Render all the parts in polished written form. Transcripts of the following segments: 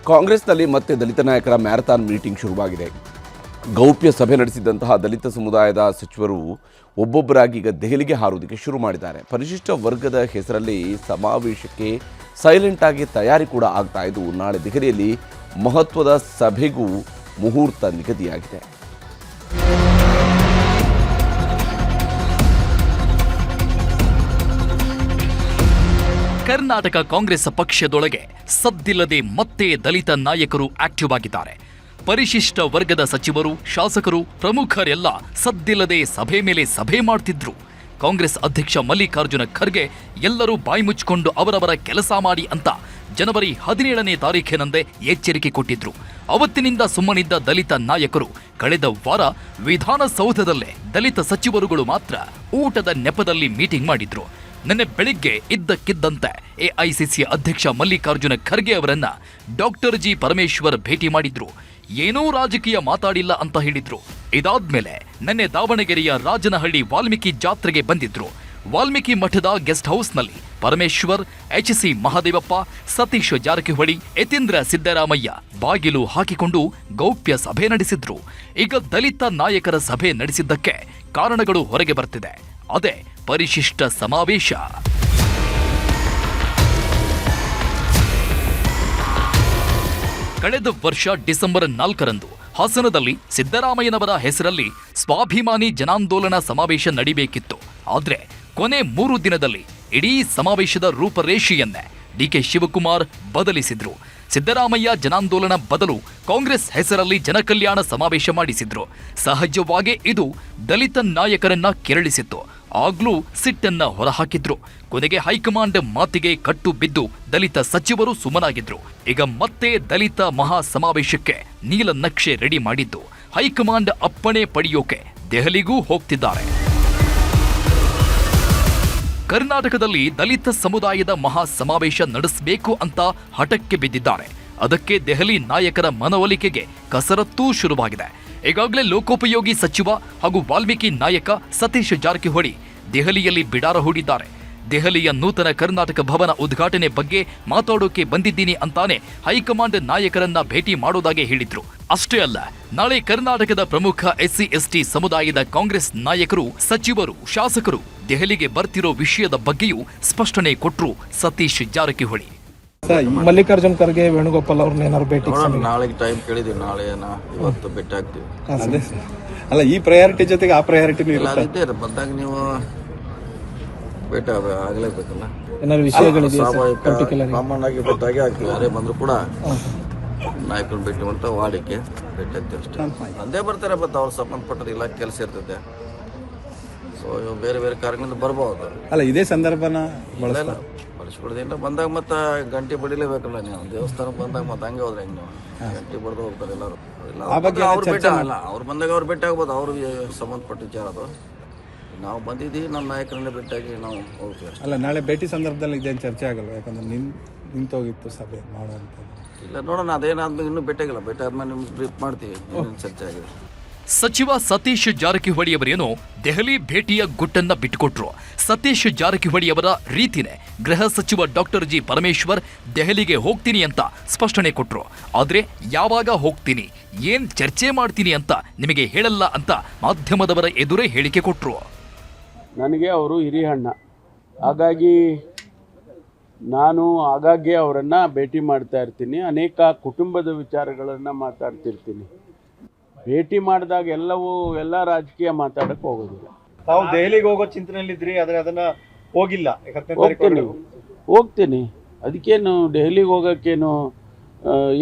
ಕಾಂಗ್ರೆಸ್ನಲ್ಲಿ ಮತ್ತೆ ದಲಿತ ನಾಯಕರ ಮ್ಯಾರಥಾನ್ ಮೀಟಿಂಗ್ ಶುರುವಾಗಿದೆ. ಗೌಪ್ಯ ಸಭೆ ನಡೆಸಿದಂತಹ ದಲಿತ ಸಮುದಾಯದ ಸಚಿವರು ಒಬ್ಬೊಬ್ಬರಾಗಿ ಈಗ ದೆಹಲಿಗೆ ಹಾರುವುದಕ್ಕೆ ಶುರು ಮಾಡಿದ್ದಾರೆ. ಪರಿಶಿಷ್ಟ ವರ್ಗದ ಹೆಸರಲ್ಲಿ ಸಮಾವೇಶಕ್ಕೆ ಸೈಲೆಂಟ್ ಆಗಿ ತಯಾರಿ ಕೂಡ ಆಗ್ತಾ ಇದ್ದು, ನಾಳೆ ದೆಹಲಿಯಲ್ಲಿ ಮಹತ್ವದ ಸಭೆಗೂ ಮುಹೂರ್ತ ನಿಗದಿಯಾಗಿದೆ. ಕರ್ನಾಟಕ ಕಾಂಗ್ರೆಸ್ ಪಕ್ಷದೊಳಗೆ ಸದ್ದಿಲ್ಲದೆ ಮತ್ತೆ ದಲಿತ ನಾಯಕರು ಆಕ್ಟಿವ್ ಆಗಿದ್ದಾರೆ. ಪರಿಶಿಷ್ಟ ವರ್ಗದ ಸಚಿವರು, ಶಾಸಕರು, ಪ್ರಮುಖರೆಲ್ಲ ಸದ್ದಿಲ್ಲದೆ ಸಭೆ ಮೇಲೆ ಸಭೆ ಮಾಡ್ತಿದ್ರು. ಕಾಂಗ್ರೆಸ್ ಅಧ್ಯಕ್ಷ ಮಲ್ಲಿಕಾರ್ಜುನ ಖರ್ಗೆ ಎಲ್ಲರೂ ಬಾಯಿ ಮುಚ್ಚಿಕೊಂಡು ಅವರವರ ಕೆಲಸ ಮಾಡಿ ಅಂತ ಜನವರಿ 17ನೇ ತಾರೀಖಿನಂದೇ ಎಚ್ಚರಿಕೆ ಕೊಟ್ಟಿದ್ರು. ಅವತ್ತಿನಿಂದ ಸುಮ್ಮನಿದ್ದ ದಲಿತ ನಾಯಕರು ಕಳೆದ ವಾರ ವಿಧಾನಸೌಧದಲ್ಲೇ ದಲಿತ ಸಚಿವರುಗಳು ಮಾತ್ರ ಊಟದ ನೆಪದಲ್ಲಿ ಮೀಟಿಂಗ್ ಮಾಡಿದ್ರು. ನಿನ್ನೆ ಬೆಳಿಗ್ಗೆ ಇದ್ದಕ್ಕಿದ್ದಂತೆ ಎಐಸಿಸಿ ಅಧ್ಯಕ್ಷ ಮಲ್ಲಿಕಾರ್ಜುನ ಖರ್ಗೆ ಅವರನ್ನ ಡಾಕ್ಟರ್ ಜಿ ಪರಮೇಶ್ವರ್ ಭೇಟಿ ಮಾಡಿದ್ರು. ಏನೂ ರಾಜಕೀಯ ಮಾತಾಡಿಲ್ಲ ಅಂತ ಹೇಳಿದ್ರು. ಇದಾದ್ಮೇಲೆ ನಿನ್ನೆ ದಾವಣಗೆರೆಯ ರಾಜನಹಳ್ಳಿ ವಾಲ್ಮೀಕಿ ಜಾತ್ರೆಗೆ ಬಂದಿದ್ರು. ವಾಲ್ಮೀಕಿ ಮಠದ ಗೆಸ್ಟ್ ಹೌಸ್ನಲ್ಲಿ ಪರಮೇಶ್ವರ್, ಎಚ್ಸಿ ಮಹದೇವಪ್ಪ, ಸತೀಶ್ ಜಾರಕಿಹೊಳಿ, ಯತೀಂದ್ರ ಸಿದ್ದರಾಮಯ್ಯ ಬಾಗಿಲು ಹಾಕಿಕೊಂಡು ಗೌಪ್ಯ ಸಭೆ ನಡೆಸಿದ್ರು. ಈಗ ದಲಿತ ನಾಯಕರ ಸಭೆ ನಡೆಸಿದ್ದಕ್ಕೆ ಕಾರಣಗಳು ಹೊರಗೆ ಬರ್ತಿದೆ. ಅದೇ ಪರಿಶಿಷ್ಟ ಸಮಾವೇಶ. ಕಳೆದ ವರ್ಷ ಡಿಸೆಂಬರ್ 4ರಂದು ಹಾಸನದಲ್ಲಿ ಸಿದ್ದರಾಮಯ್ಯನವರ ಹೆಸರಲ್ಲಿ ಸ್ವಾಭಿಮಾನಿ ಜನಾಂದೋಲನ ಸಮಾವೇಶ ನಡೀಬೇಕಿತ್ತು. ಆದ್ರೆ ಕೊನೆ 3 ದಿನದಲ್ಲಿ ಇಡೀ ಸಮಾವೇಶದ ರೂಪರೇಷೆಯನ್ನೇ ಡಿಕೆ ಶಿವಕುಮಾರ್ ಬದಲಿಸಿದ್ರು. ಸಿದ್ದರಾಮಯ್ಯ ಜನಾಂದೋಲನ ಬದಲು ಕಾಂಗ್ರೆಸ್ ಹೆಸರಲ್ಲಿ ಜನಕಲ್ಯಾಣ ಸಮಾವೇಶ ಮಾಡಿಸಿದ್ರು. ಸಹಜವಾಗೇ ಇದು ದಲಿತ ನಾಯಕರನ್ನ ಕೆರಳಿಸಿತ್ತು. ಆಗ್ಲೂ ಸಿಟ್ಟನ್ನ ಹೊರಹಾಕಿದ್ರು. ಕೊನೆಗೆ ಹೈಕಮಾಂಡ್ ಮಾತಿಗೆ ಕಟ್ಟು ಬಿದ್ದು ದಲಿತ ಸಚಿವರು ಸುಮ್ಮನಾಗಿದ್ರು. ಈಗ ಮತ್ತೆ ದಲಿತ ಮಹಾ ಸಮಾವೇಶಕ್ಕೆ ನೀಲನಕ್ಷೆ ರೆಡಿ ಮಾಡಿದ್ದು ಹೈಕಮಾಂಡ್ ಅಪ್ಪಣೆ ಪಡೆಯೋಕೆ ದೆಹಲಿಗೂ ಹೋಗ್ತಿದ್ದಾರೆ. ಕರ್ನಾಟಕದಲ್ಲಿ ದಲಿತ ಸಮುದಾಯದ ಮಹಾ ಸಮಾವೇಶ ನಡೆಸಬೇಕು ಅಂತ ಹಠಕ್ಕೆ ಬಿದ್ದಿದ್ದಾರೆ. ಅದಕ್ಕೆ ದೆಹಲಿ ನಾಯಕರ ಮನವೊಲಿಕೆಗೆ ಕಸರತ್ತೂ ಶುರುವಾಗಿದೆ. ಈಗಾಗಲೇ ಲೋಕೋಪಯೋಗಿ ಸಚಿವ ಹಾಗೂ ವಾಲ್ಮೀಕಿ ನಾಯಕ ಸತೀಶ್ ಜಾರಕಿಹೊಳಿ ದೆಹಲಿಯಲ್ಲಿ ಬಿಡಾರ ಹೂಡಿದ್ದಾರೆ. ದೆಹಲಿಯ ನೂತನ ಕರ್ನಾಟಕ ಭವನ ಉದ್ಘಾಟನೆ ಬಗ್ಗೆ ಮಾತಾಡೋಕೆ ಬಂದಿದ್ದೀನಿ ಅಂತಾನೆ ಹೈಕಮಾಂಡ್ ನಾಯಕರನ್ನ ಭೇಟಿ ಮಾಡೋದಾಗೆ ಹೇಳಿದ್ರು. ಅಷ್ಟೇ ಅಲ್ಲ, ನಾಳೆ ಕರ್ನಾಟಕದ ಪ್ರಮುಖ ಎಸ್ಸಿ ಎಸ್ಟಿ ಸಮುದಾಯದ ಕಾಂಗ್ರೆಸ್ ನಾಯಕರು, ಸಚಿವರು, ಶಾಸಕರು ದೆಹಲಿಗೆ ಬರ್ತಿರೋ ವಿಷಯದ ಬಗ್ಗೆಯೂ ಸ್ಪಷ್ಟನೆ ಕೊಟ್ರು ಸತೀಶ್ ಜಾರಕಿಹೊಳಿ. ಮಲ್ಲಿಕಾರ್ಜುನ್ ಖರ್ಗೆ, ವೇಣುಗೋಪಾಲ್ ಅವ್ರನ್ನ ಏನಾದ್ರು ಭೇಟಿ ನಾಳೆಗೆ ಟೈಮ್ ಕೇಳಿದೀವಿ. ನಾಳೆ ಇವತ್ತು ಭೇಟಿ ಆಗ್ತೀವಿ. ಅಲ್ಲ, ಈ ಪ್ರಯಾರಿಟಿ ಜೊತೆಗೆ ಆ ಪ್ರಯಾರಿಟಿನೂ ಇರುತ್ತೆ. ಬಂದಾಗ ನೀವು ಭೇಟಿ ಆಗ್ಲೇಬೇಕಲ್ಲ. ಏನಾದ್ರು ವಿಷಯಗಳಿದೆಯಾ? ಕಾಮನ್ ಆಗಿ ಭೇಟಿಯಾಗಿ ಆಗ್ತೀವಿ. ಯಾರೇ ಬಂದ್ರು ಕೂಡ ನಾಯಕರು ಭೇಟಿ ಮಾಡ್ತಾ ವಾಡಿಕೆ ಭೇಟಿ ಆಗ್ತೀವಿ ಅಷ್ಟೇ. ಬಂದೇ ಬರ್ತಾರೆ. ಅವ್ರು ಸಂಬಂಧಪಟ್ಟ ಇಲಾಖೆ ಕೆಲಸ ಇರ್ತದೆ. ಸೊ ಬೇರೆ ಬೇರೆ ಕಾರ್ಯಗಳಿಂದ ಬರ್ಬೋದು. ಅಲ್ಲ, ಇದೇ ಸಂದರ್ಭನ ಬಳಸ್ಕೊಳ್ದಿಂದ ಬಂದಾಗ ಮತ್ತೆ ಗಂಟೆ ಬಡಿಲೇಬೇಕಲ್ಲ. ನೀವು ದೇವಸ್ಥಾನಕ್ಕೆ ಬಂದಾಗ ಮತ್ತೆ ಹಂಗೆ ಹೋದ್ರೆ ಹೆಂಗೆ ನೀವು ಗಂಟೆ ಬಡ್ದು ಹೋಗ್ತಾರೆ ಎಲ್ಲರೂ. ಅವ್ರು ಭೇಟಿ ಆಗಲ್ಲ. ಅವ್ರು ಬಂದಾಗ ಅವ್ರು ಭೇಟಿ ಆಗ್ಬೋದು. ಅವ್ರಿಗೆ ಸಂಬಂಧಪಟ್ಟ ವಿಚಾರ ಅದು. ನಾವು ಬಂದಿದ್ದೀವಿ, ನಮ್ಮ ನಾಯಕರನ್ನೇ ಭೇಟಿಯಾಗಿ ನಾವು ಹೋಗ್ತೀವಿ. ಅಲ್ಲ, ನಾಳೆ ಭೇಟಿ ಸಂದರ್ಭದಲ್ಲಿ ಇದೇನು ಚರ್ಚೆ ಆಗಲ್ಲ? ಯಾಕಂದ್ರೆ ನಿಂತೋಗಿತ್ತು ಸಭೆ ಮಾಡುವಂಥದ್ದು. ಇಲ್ಲ, ನೋಡೋಣ. ಅದೇನಾದ್ಮೇಲೆ ಇನ್ನೂ ಭೇಟಿ ಆಗಿಲ್ಲ. ಭೇಟಿ ಆದ್ಮೇಲೆ ನಿಮ್ಗೆ ಬ್ರೀಫ್ ಮಾಡ್ತೀವಿ ಚರ್ಚೆ ಆಗಿದೆ. ಸಚಿವ ಸತೀಶ್ ಜಾರಕಿಹೊಳಿ ಅವರೇನೋ ದೆಹಲಿ ಭೇಟಿಯ ಗುಟ್ಟನ್ನ ಬಿಟ್ಟುಕೊಟ್ರು. ಸತೀಶ್ ಜಾರಕಿಹೊಳಿ ಅವರ ರೀತಿನೇ ಗೃಹ ಸಚಿವ ಡಾಕ್ಟರ್ ಜಿ ಪರಮೇಶ್ವರ್ ದೆಹಲಿಗೆ ಹೋಗ್ತೀನಿ ಅಂತ ಸ್ಪಷ್ಟನೆ ಕೊಟ್ರು. ಆದ್ರೆ ಯಾವಾಗ ಹೋಗ್ತೀನಿ, ಏನ್ ಚರ್ಚೆ ಮಾಡ್ತೀನಿ ಅಂತ ನಿಮಗೆ ಹೇಳಲ್ಲ ಅಂತ ಮಾಧ್ಯಮದವರ ಎದುರೇ ಹೇಳಿಕೆ ಕೊಟ್ರು. ನನಗೆ ಅವರು ಹಿರಿಯ ಅಣ್ಣ, ಹಾಗಾಗಿ ನಾನು ಆಗಾಗ್ಗೆ ಅವರನ್ನ ಭೇಟಿ ಮಾಡ್ತಾ ಇರ್ತೀನಿ. ಅನೇಕ ಕುಟುಂಬದ ವಿಚಾರಗಳನ್ನು ಮಾತಾಡ್ತಿರ್ತೀನಿ. ಭೇಟಿ ಮಾಡಿದಾಗ ಎಲ್ಲ ರಾಜಕೀಯ ಮಾತಾಡಕ್ಕೆ ಹೋಗೋದಿಲ್ಲ. ತಾವು ದೆಹಲಿಗೆ ಹೋಗೋ ಚಿಂತನೆಯಲ್ಲಿದ್ರಿ, ಆದ್ರೆ ಅದನ್ನ ಹೋಗಿಲ್ಲ. ಹೋಗ್ತೀನಿ. ಅದಕ್ಕೇನು ದೆಹಲಿಗೆ ಹೋಗೋಕ್ಕೇನು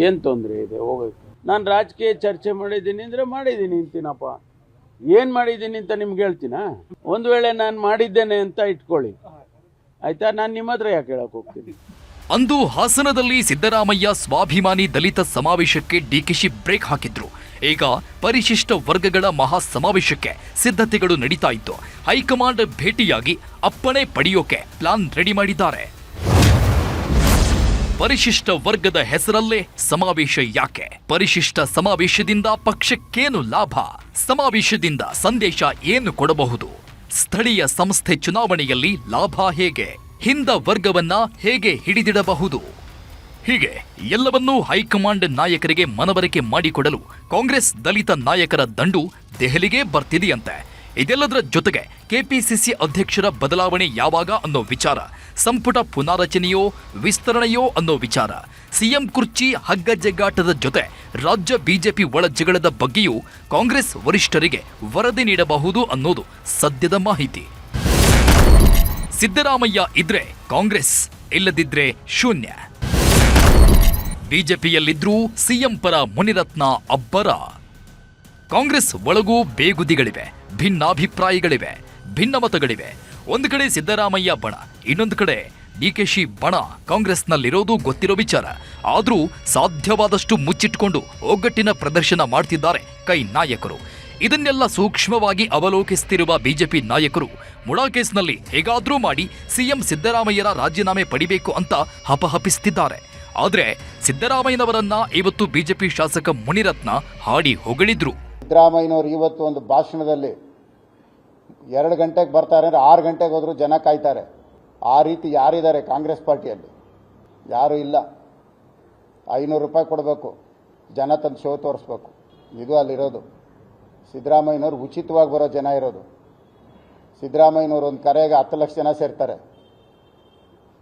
ಏನು ತೊಂದರೆ ಇದೆ? ಹೋಗೋಕ್ಕೆ ನಾನು ರಾಜಕೀಯ ಚರ್ಚೆ ಮಾಡಿದ್ದೀನಿ ಅಂದರೆ ಮಾಡಿದ್ದೀನಿ ಅಂತೀನಪ್ಪ. ಏನು ಮಾಡಿದ್ದೀನಿ ಅಂತ ನಿಮ್ಗೆ ಹೇಳ್ತೀನಾ? ಒಂದು ವೇಳೆ ನಾನು ಮಾಡಿದ್ದೇನೆ ಅಂತ ಇಟ್ಕೊಳ್ಳಿ, ಆಯ್ತಾ? ನಾನು ನಿಮ್ಮ ಹತ್ರ ಯಾಕೆ ಹೇಳಕ್ಕೆ ಹೋಗ್ತೀನಿ? ಅಂದು ಹಾಸನದಲ್ಲಿ ಸಿದ್ದರಾಮಯ್ಯ ಸ್ವಾಭಿಮಾನಿ ದಲಿತ ಸಮಾವೇಶಕ್ಕೆ ಡಿಕೆಶಿ ಬ್ರೇಕ್ ಹಾಕಿದ್ರು. ಈಗ ಪರಿಶಿಷ್ಟ ವರ್ಗಗಳ ಮಹಾ ಸಮಾವೇಶಕ್ಕೆ ಸಿದ್ಧತೆಗಳು ನಡೀತಾ ಇತ್ತು. ಹೈಕಮಾಂಡ್ ಭೇಟಿಯಾಗಿ ಅಪ್ಪಣೆ ಪಡೆಯೋಕೆ ಪ್ಲಾನ್ ರೆಡಿ ಮಾಡಿದ್ದಾರೆ. ಪರಿಶಿಷ್ಟ ವರ್ಗದ ಹೆಸರಲ್ಲೇ ಸಮಾವೇಶ ಯಾಕೆ? ಪರಿಶಿಷ್ಟ ಸಮಾವೇಶದಿಂದ ಪಕ್ಷಕ್ಕೇನು ಲಾಭ? ಸಮಾವೇಶದಿಂದ ಸಂದೇಶ ಏನು ಕೊಡಬಹುದು? ಸ್ಥಳೀಯ ಸಂಸ್ಥೆ ಚುನಾವಣೆಯಲ್ಲಿ ಲಾಭ ಹೇಗೆ? ಹಿಂದ ವರ್ಗವನ್ನ ಹೇಗೆ ಹಿಡಿದಿಡಬಹುದು? ಹೀಗೆ ಎಲ್ಲವನ್ನೂ ಹೈಕಮಾಂಡ್ ನಾಯಕರಿಗೆ ಮನವರಿಕೆ ಮಾಡಿಕೊಡಲು ಕಾಂಗ್ರೆಸ್ ದಲಿತ ನಾಯಕರ ದಂಡು ದೆಹಲಿಗೆ ಬರ್ತಿದೆಯಂತೆ. ಇದೆಲ್ಲದರ ಜೊತೆಗೆ ಕೆಪಿಸಿಸಿ ಅಧ್ಯಕ್ಷರ ಬದಲಾವಣೆ ಯಾವಾಗ ಅನ್ನೋ ವಿಚಾರ, ಸಂಪುಟ ಪುನಾರಚನೆಯೋ ವಿಸ್ತರಣೆಯೋ ಅನ್ನೋ ವಿಚಾರ, ಸಿಎಂ ಕುರ್ಚಿ ಹಗ್ಗ ಜಗ್ಗಾಟದ ಜೊತೆ ರಾಜ್ಯ ಬಿಜೆಪಿ ಒಳ ಜಗಳದ ಬಗ್ಗೆಯೂ ಕಾಂಗ್ರೆಸ್ ವರಿಷ್ಠರಿಗೆ ವರದಿ ನೀಡಬಹುದು ಅನ್ನೋದು ಸದ್ಯದ ಮಾಹಿತಿ. ಸಿದ್ದರಾಮಯ್ಯ ಇದ್ರೆ ಕಾಂಗ್ರೆಸ್, ಇಲ್ಲದಿದ್ರೆ ಶೂನ್ಯ. ಬಿಜೆಪಿಯಲ್ಲಿದ್ರೂ ಸಿಎಂ ಪರ ಮುನಿರತ್ನ ಅಬ್ಬರ. ಕಾಂಗ್ರೆಸ್ ಒಳಗೂ ಬೇಗುದಿಗಳಿವೆ, ಭಿನ್ನಾಭಿಪ್ರಾಯಗಳಿವೆ, ಭಿನ್ನಮತಗಳಿವೆ. ಒಂದು ಕಡೆ ಸಿದ್ದರಾಮಯ್ಯ ಬಣ, ಇನ್ನೊಂದು ಕಡೆ ಡಿಕೆಶಿ ಬಣ ಕಾಂಗ್ರೆಸ್ನಲ್ಲಿರೋದು ಗೊತ್ತಿರೋ ವಿಚಾರ. ಆದರೂ ಸಾಧ್ಯವಾದಷ್ಟು ಮುಚ್ಚಿಟ್ಕೊಂಡು ಒಗ್ಗಟ್ಟಿನ ಪ್ರದರ್ಶನ ಮಾಡ್ತಿದ್ದಾರೆ ಕೈ ನಾಯಕರು. ಇದನ್ನೆಲ್ಲ ಸೂಕ್ಷ್ಮವಾಗಿ ಅವಲೋಕಿಸುತ್ತಿರುವ ಬಿಜೆಪಿ ನಾಯಕರು ಮುಡಾ ಕೇಸ್ನಲ್ಲಿ ಹೇಗಾದ್ರೂ ಮಾಡಿ ಸಿಎಂ ಸಿದ್ದರಾಮಯ್ಯರ ರಾಜೀನಾಮೆ ಪಡಿಬೇಕು ಅಂತ ಹಪಹಪಿಸುತ್ತಿದ್ದಾರೆ. ಆದರೆ ಸಿದ್ದರಾಮಯ್ಯನವರನ್ನ ಇವತ್ತು ಬಿಜೆಪಿ ಶಾಸಕ ಮುನಿರತ್ನ ಹಾಡಿ ಹೊಗಳಿದ್ರು. ಸಿದ್ದರಾಮಯ್ಯನವರು ಇವತ್ತು ಒಂದು ಭಾಷಣದಲ್ಲಿ 2 ಗಂಟೆಗೆ ಬರ್ತಾರೆ ಅಂದರೆ 6 ಗಂಟೆಗೆ ಹೋದ್ರು ಜನ ಕಾಯ್ತಾರೆ. ಆ ರೀತಿ ಯಾರಿದ್ದಾರೆ ಕಾಂಗ್ರೆಸ್ ಪಾರ್ಟಿಯಲ್ಲಿ? ಯಾರೂ ಇಲ್ಲ. 500 ರೂಪಾಯಿ ಕೊಡಬೇಕು, ಜನ ತಂದು ಶೋ ತೋರಿಸ್ಬೇಕು. ಇದು ಅಲ್ಲಿರೋದು. ಸಿದ್ದರಾಮಯ್ಯನವರು ಉಚಿತವಾಗಿ ಬರೋ ಜನ ಇರೋದು. ಸಿದ್ದರಾಮಯ್ಯನವರು ಒಂದು ಕರೆಗೆ 10 ಲಕ್ಷ ಜನ ಸೇರ್ತಾರೆ.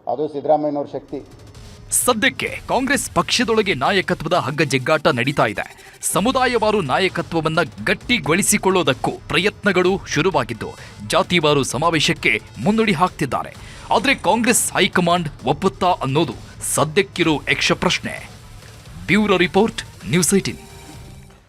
ಅದು ಸಿದ್ದರಾಮಯ್ಯನವ್ರ ಶಕ್ತಿ. ಸದ್ಯಕ್ಕೆ ಕಾಂಗ್ರೆಸ್ ಪಕ್ಷದೊಳಗೆ ನಾಯಕತ್ವದ ಹಗ್ಗ ಜಗ್ಗಾಟ ನಡೀತಾ ಇದೆ. ಸಮುದಾಯವಾರು ನಾಯಕತ್ವವನ್ನ ಗಟ್ಟಿಗೊಳಿಸಿಕೊಳ್ಳೋದಕ್ಕೂ ಪ್ರಯತ್ನಗಳು ಶುರುವಾಗಿದ್ದು ಜಾತಿವಾರು ಸಮಾವೇಶಕ್ಕೆ ಮುನ್ನುಡಿ ಹಾಕ್ತಿದ್ದಾರೆ. ಆದರೆ ಕಾಂಗ್ರೆಸ್ ಹೈಕಮಾಂಡ್ ಒಪ್ಪುತ್ತಾ ಅನ್ನೋದು ಸದ್ಯಕ್ಕಿರೋ ಯಕ್ಷ ಪ್ರಶ್ನೆ. Bureau report, news 18.